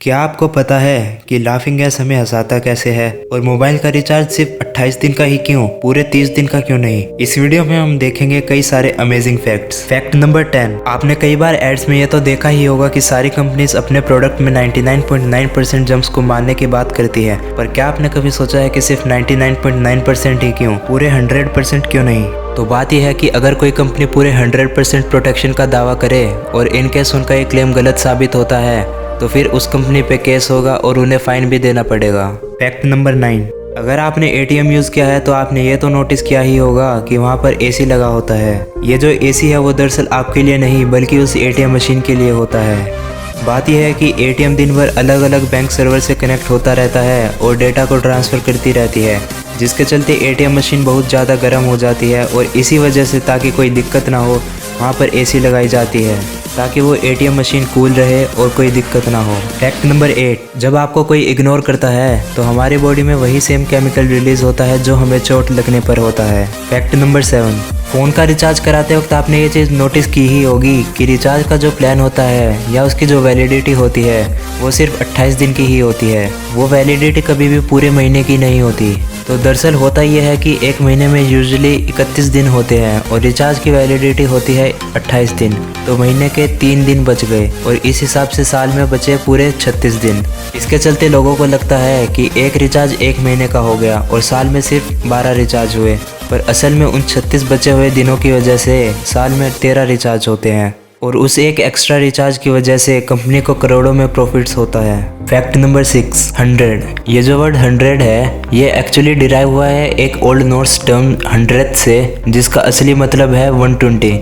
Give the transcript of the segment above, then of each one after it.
क्या आपको पता है कि लाफिंग गैस हमें हंसाता कैसे है और मोबाइल का रिचार्ज सिर्फ 28 दिन का ही क्यों, पूरे 30 दिन का क्यों नहीं। इस वीडियो में हम देखेंगे कई सारे अमेजिंग फैक्ट्स। फैक्ट नंबर 10, आपने कई बार एड्स में ये तो देखा ही होगा कि सारी कंपनीज अपने प्रोडक्ट में 99.9% जम्प्स को मारने की बात करती है, पर क्या आपने कभी सोचा है कि सिर्फ 99.9% ही क्यों, पूरे 100% क्यों नहीं। तो बात यह है कि अगर कोई कंपनी पूरे 100% प्रोटेक्शन का दावा करे और इनकेस उनका ये क्लेम गलत साबित होता है तो फिर उस कंपनी पे केस होगा और उन्हें फाइन भी देना पड़ेगा। फैक्ट नंबर 9, अगर आपने एटीएम यूज़ किया है तो आपने ये तो नोटिस किया ही होगा कि वहाँ पर एसी लगा होता है। ये जो एसी है वो दरअसल आपके लिए नहीं बल्कि उस एटीएम मशीन के लिए होता है। बात यह है कि एटीएम दिन भर अलग अलग बैंक सर्वर से कनेक्ट होता रहता है और डेटा को ट्रांसफ़र करती रहती है, जिसके चलते एटीएम मशीन बहुत ज़्यादा गर्म हो जाती है और इसी वजह से ताकि कोई दिक्कत ना हो वहाँ पर एसी लगाई जाती है ताकि वो एटीएम मशीन कूल रहे और कोई दिक्कत ना हो। फैक्ट नंबर 8, जब आपको कोई इग्नोर करता है तो हमारी बॉडी में वही सेम केमिकल रिलीज होता है जो हमें चोट लगने पर होता है। फैक्ट नंबर 7, फ़ोन का रिचार्ज कराते वक्त आपने ये चीज़ नोटिस की ही होगी कि रिचार्ज का जो प्लान होता है या उसकी जो वैलिडिटी होती है वो सिर्फ 28 दिन की ही होती है। वो वैलिडिटी कभी भी पूरे महीने की नहीं होती। तो दरअसल होता यह है कि एक महीने में यूजुअली 31 दिन होते हैं और रिचार्ज की वैलिडिटी होती है 28 दिन, तो महीने के 3 दिन बच गए और इस हिसाब से साल में बचे पूरे 36 दिन। इसके चलते लोगों को लगता है कि एक रिचार्ज एक महीने का हो गया और साल में सिर्फ 12 रिचार्ज हुए, पर असल में उन 36 बचे हुए दिनों की वजह से साल में 13 रिचार्ज होते हैं और उस एक एक्स्ट्रा रिचार्ज की वजह से कंपनी को करोड़ों में प्रॉफिट्स होता है। Fact number 6, 100। ये जो वर्ड 100 है ये एक्चुअली डिराइव हुआ है एक ओल्ड नॉर्स टर्म 100th से, जिसका असली मतलब है 120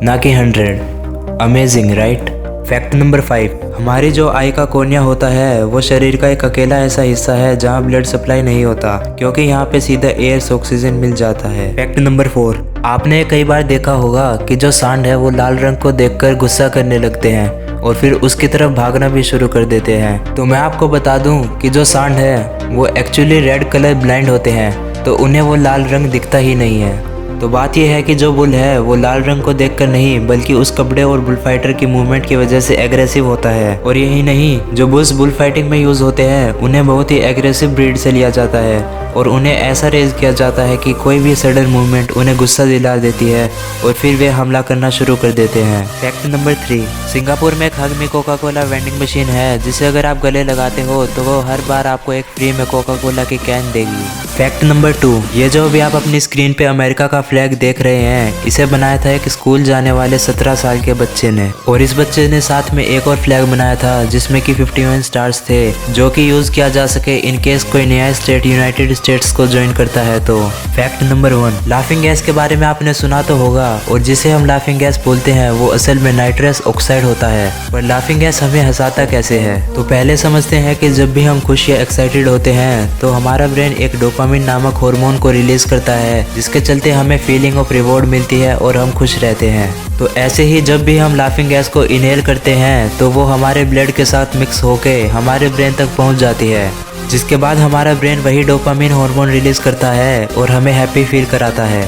ना कि 100। Amazing right. फैक्ट नंबर 5, हमारी जो आई का कोर्निया होता है वो शरीर का एक अकेला ऐसा हिस्सा है जहाँ ब्लड सप्लाई नहीं होता, क्योंकि यहाँ पे सीधा एयर से ऑक्सीजन मिल जाता है। फैक्ट नंबर 4, आपने कई बार देखा होगा कि जो सांड है वो लाल रंग को देखकर गुस्सा करने लगते हैं और फिर उसकी तरफ भागना भी शुरू कर देते हैं। तो मैं आपको बता दूं कि जो सांड है वो एक्चुअली रेड कलर ब्लाइंड होते हैं, तो उन्हें वो लाल रंग दिखता ही नहीं है। तो बात यह है कि जो बुल है वो लाल रंग को देखकर नहीं बल्कि उस कपड़े और बुल फाइटर की मूवमेंट की वजह से एग्रेसिव होता है। और यही नहीं, जो बुल्स बुल फाइटिंग में यूज़ होते हैं उन्हें बहुत ही एग्रेसिव ब्रीड से लिया जाता है और उन्हें ऐसा रेज किया जाता है कि कोई भी सडन मूवमेंट उन्हें गुस्सा दिला देती है और फिर वे हमला करना शुरू कर देते हैं। फैक्ट नंबर 3, सिंगापुर में एक हग में कोका कोला वेंडिंग मशीन है जिसे अगर आप गले लगाते हो तो वो हर बार आपको एक फ्री में कोका कोला की कैन देगी। फैक्ट नंबर 2, ये जो भी आप अपनी स्क्रीन पे अमेरिका का फ्लैग देख रहे हैं इसे बनाया था एक स्कूल जाने वाले 17 साल के बच्चे ने, और इस बच्चे ने साथ में एक और फ्लैग बनाया था जिसमें कि 51 स्टार्स थे जो कि यूज किया जा सके इन केस कोई नया स्टेट यूनाइटेड स्टेट्स को ज्वाइन करता है। तो फैक्ट नंबर 1, लाफिंग गैस के बारे में आपने सुना तो होगा और जिसे हम लाफिंग गैस बोलते हैं वो असल में नाइट्रस ऑक्साइड होता है। पर लाफिंग गैस हमें हंसाता कैसे है, तो पहले समझते हैं कि जब भी हम खुश या एक्साइटेड होते हैं तो हमारा ब्रेन एक डोपामिन नामक हार्मोन को रिलीज करता है, जिसके चलते हमें फीलिंग ऑफ रिवॉर्ड मिलती है और हम खुश रहते हैं। तो ऐसे ही जब भी हम लाफिंग गैस को इनहेल करते हैं तो वो हमारे ब्लड के साथ मिक्स होके हमारे ब्रेन तक पहुंच जाती है, जिसके बाद हमारा ब्रेन वही डोपामिन हार्मोन रिलीज करता है और हमें हैप्पी फील कराता है।